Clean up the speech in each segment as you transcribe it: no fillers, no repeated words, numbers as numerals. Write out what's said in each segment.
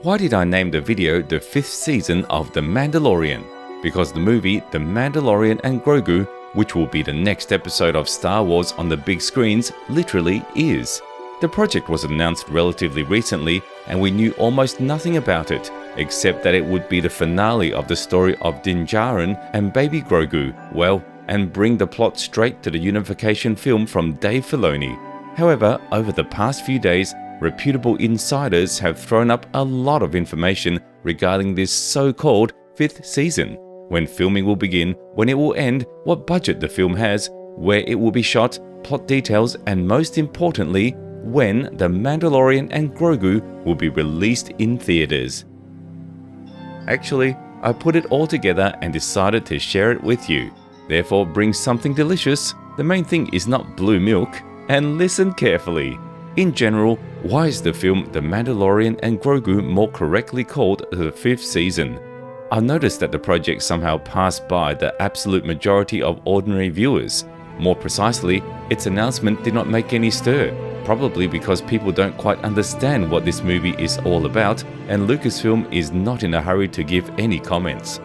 Why did I name the video the 5th season of The Mandalorian? Because the movie The Mandalorian and Grogu, which will be the next episode of Star Wars on the big screens, literally is. The project was announced relatively recently and we knew almost nothing about it, except that it would be the finale of the story of Din Djarin and Baby Grogu, and bring the plot straight to the unification film from Dave Filoni. However, over the past few days, reputable insiders have thrown up a lot of information regarding this so-called 5th season, when filming will begin, when it will end, what budget the film has, where it will be shot, plot details, and most importantly, when The Mandalorian and Grogu will be released in theaters. Actually, I put it all together and decided to share it with you. Therefore, bring something delicious, the main thing is not blue milk, and listen carefully. In general, why is the film The Mandalorian and Grogu more correctly called the 5th season? I noticed that the project somehow passed by the absolute majority of ordinary viewers. More precisely, its announcement did not make any stir, probably because people don't quite understand what this movie is all about, and Lucasfilm is not in a hurry to give any comments.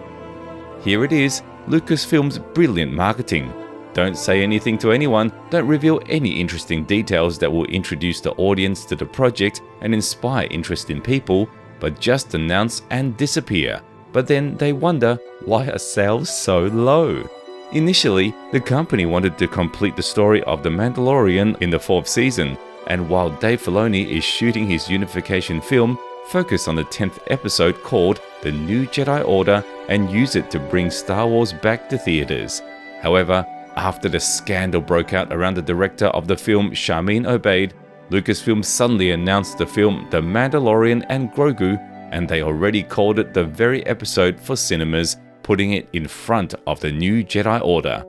Here it is, Lucasfilm's brilliant marketing. Don't say anything to anyone, don't reveal any interesting details that will introduce the audience to the project and inspire interest in people, but just announce and disappear. But then they wonder, why are sales so low? Initially, the company wanted to complete the story of The Mandalorian in the 4th season, and while Dave Filoni is shooting his unification film, focus on the 10th episode called The New Jedi Order and use it to bring Star Wars back to theaters. However, after the scandal broke out around the director of the film, Sharmeen Obaid, Lucasfilm suddenly announced the film The Mandalorian and Grogu, and they already called it the very episode for cinemas, putting it in front of The New Jedi Order.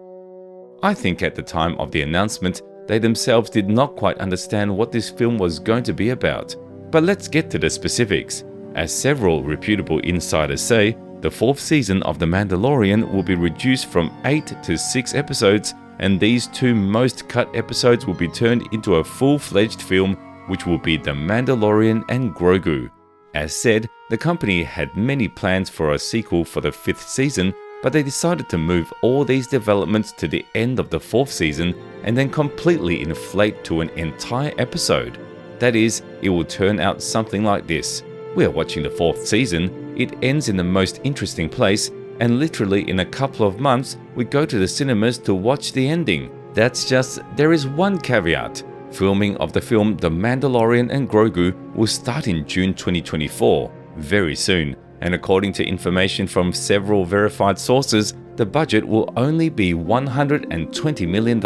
I think at the time of the announcement, they themselves did not quite understand what this film was going to be about. But let's get to the specifics. As several reputable insiders say, the 4th season of The Mandalorian will be reduced from 8 to 6 episodes, and these 2 most cut episodes will be turned into a full-fledged film, which will be The Mandalorian and Grogu. As said, the company had many plans for a sequel for the 5th season, but they decided to move all these developments to the end of the 4th season and then completely inflate to an entire episode. That is, it will turn out something like this. We are watching the 4th season, it ends in the most interesting place, and literally in a couple of months, we go to the cinemas to watch the ending. There is one caveat. Filming of the film The Mandalorian and Grogu will start in June 2024, very soon, and according to information from several verified sources, the budget will only be $120 million.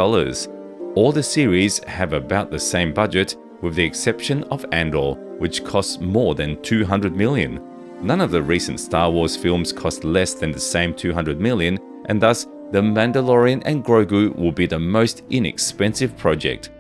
All the series have about the same budget, with the exception of Andor, which costs more than $200 million. None of the recent Star Wars films cost less than the same $200 million, and thus The Mandalorian and Grogu will be the most inexpensive project.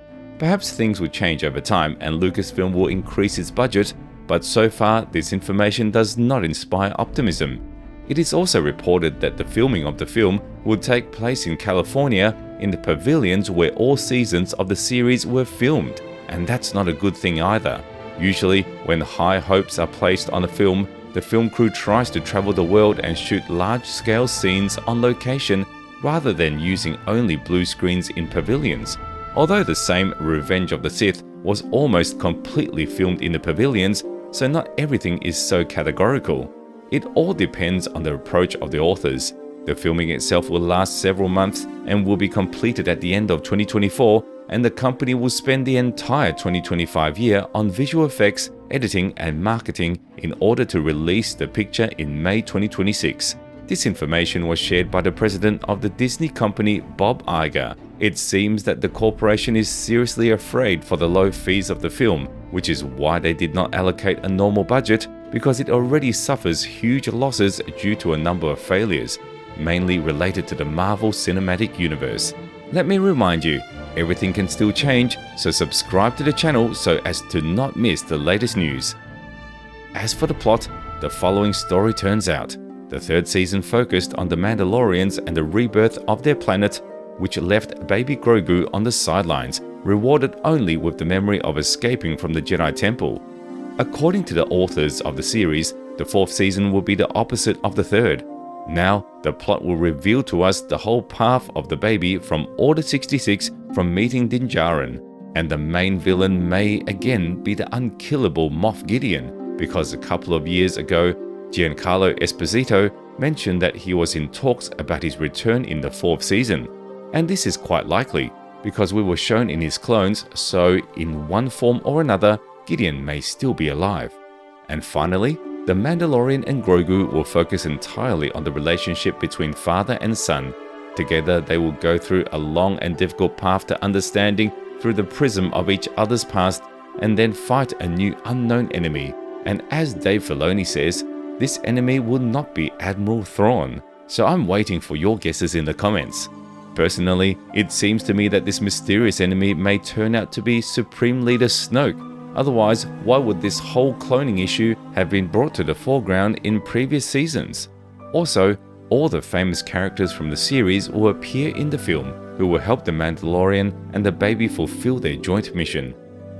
Perhaps things will change over time and Lucasfilm will increase its budget, but so far this information does not inspire optimism. It is also reported that the filming of the film will take place in California, in the pavilions where all seasons of the series were filmed, and that's not a good thing either. Usually, when high hopes are placed on a film, the film crew tries to travel the world and shoot large-scale scenes on location rather than using only blue screens in pavilions. Although the same Revenge of the Sith was almost completely filmed in the pavilions, so not everything is so categorical. It all depends on the approach of the authors. The filming itself will last several months and will be completed at the end of 2024, and the company will spend the entire 2025 year on visual effects, editing and marketing in order to release the picture in May 2026. This information was shared by the president of the Disney company, Bob Iger. It seems that the corporation is seriously afraid for the low fees of the film, which is why they did not allocate a normal budget, because it already suffers huge losses due to a number of failures, mainly related to the Marvel Cinematic Universe. Let me remind you, everything can still change, so subscribe to the channel so as to not miss the latest news. As for the plot, the following story turns out. The 3rd season focused on the Mandalorians and the rebirth of their planet, which left baby Grogu on the sidelines, rewarded only with the memory of escaping from the Jedi Temple. According to the authors of the series, the fourth season will be the opposite of the third. Now, the plot will reveal to us the whole path of the baby from Order 66 from meeting Din Djarin, and the main villain may again be the unkillable Moff Gideon, because a couple of years ago, Giancarlo Esposito mentioned that he was in talks about his return in the fourth season, and this is quite likely, because we were shown in his clones, so in one form or another, Gideon may still be alive. And finally, The Mandalorian and Grogu will focus entirely on the relationship between father and son. Together, they will go through a long and difficult path to understanding through the prism of each other's past, and then fight a new unknown enemy. And as Dave Filoni says, this enemy will not be Admiral Thrawn. So I'm waiting for your guesses in the comments. Personally, it seems to me that this mysterious enemy may turn out to be Supreme Leader Snoke. Otherwise, why would this whole cloning issue have been brought to the foreground in previous seasons? Also, all the famous characters from the series will appear in the film, who will help the Mandalorian and the baby fulfill their joint mission.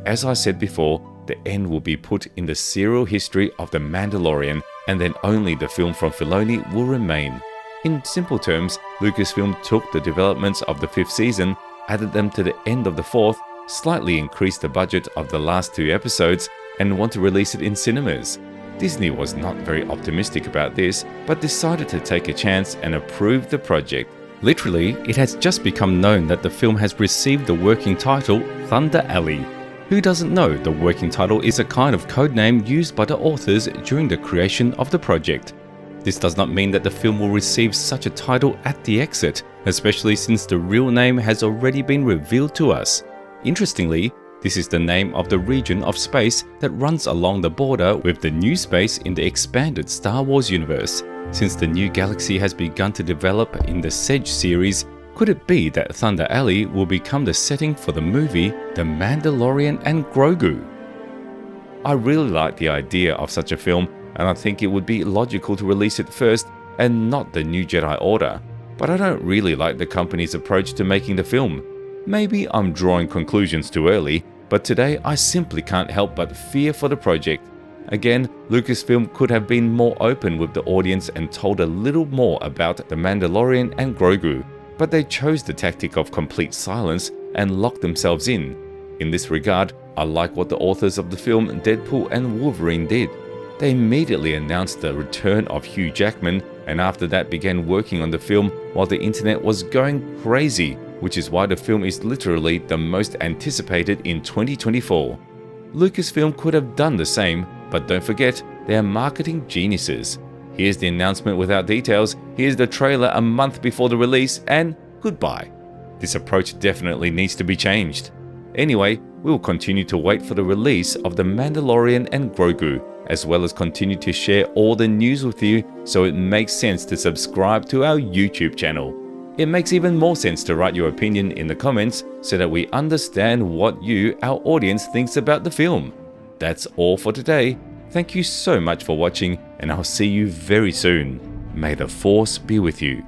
As I said before, the end will be put in the serial history of the Mandalorian, and then only the film from Filoni will remain. In simple terms, Lucasfilm took the developments of the fifth season, added them to the end of the fourth, slightly increased the budget of the last two episodes, and want to release it in cinemas. Disney was not very optimistic about this, but decided to take a chance and approve the project. Literally, it has just become known that the film has received the working title Thunder Alley. Who doesn't know the working title is a kind of codename used by the authors during the creation of the project? This does not mean that the film will receive such a title at the exit, especially since the real name has already been revealed to us. Interestingly, this is the name of the region of space that runs along the border with the new space in the expanded Star Wars universe. Since the new galaxy has begun to develop in the Sedge series, could it be that Thunder Alley will become the setting for the movie The Mandalorian and Grogu? I really like the idea of such a film, and I think it would be logical to release it first and not the New Jedi Order. But I don't really like the company's approach to making the film. Maybe I'm drawing conclusions too early, but today I simply can't help but fear for the project. Again, Lucasfilm could have been more open with the audience and told a little more about The Mandalorian and Grogu, but they chose the tactic of complete silence and locked themselves in. In this regard, I like what the authors of the film Deadpool and Wolverine did. They immediately announced the return of Hugh Jackman, and after that began working on the film while the internet was going crazy, which is why the film is literally the most anticipated in 2024. Lucasfilm could have done the same, but don't forget, they are marketing geniuses. Here's the announcement without details, here's the trailer a month before the release, and goodbye. This approach definitely needs to be changed. Anyway, we will continue to wait for the release of The Mandalorian and Grogu, as well as continue to share all the news with you, so it makes sense to subscribe to our YouTube channel. It makes even more sense to write your opinion in the comments so that we understand what you, our audience, thinks about the film. That's all for today. Thank you so much for watching, and I'll see you very soon. May the Force be with you.